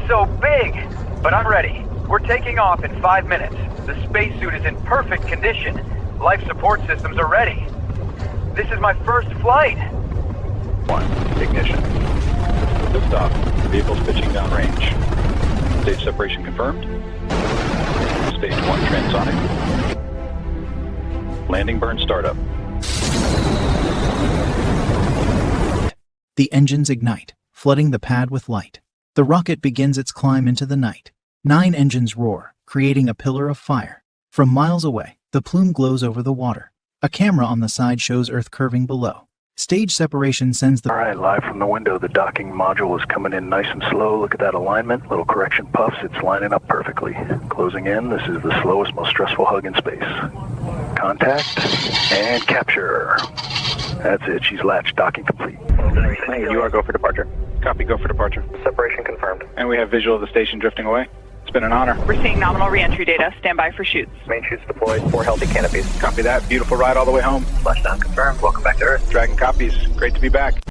so big, but I'm ready. We're taking off in 5 minutes. The spacesuit is in perfect condition. Life support systems are ready. This is my first flight. 1. Ignition. Liftoff. Vehicles pitching downrange. Stage separation confirmed. Stage 1 transonic. Landing burn startup. The engines ignite, flooding the pad with light. The rocket begins its climb into the night. 9 engines roar, creating a pillar of fire. From miles away, the plume glows over the water. A camera on the side shows Earth curving below. Stage separation sends the... All right, live from the window, the docking module is coming in nice and slow. Look at that alignment, little correction puffs. It's lining up perfectly. Closing in, this is the slowest, most stressful hug in space. Contact and capture. That's it, she's latched, docking complete. You are go for departure. Copy, go for departure. Separation confirmed. And we have visual of the station drifting away. It's been an honor. We're seeing nominal reentry data. Stand by for shoots. Main chutes deployed, 4 healthy canopies. Copy that. Beautiful ride all the way home. Splashdown confirmed. Welcome back to Earth. Dragon copies. Great to be back.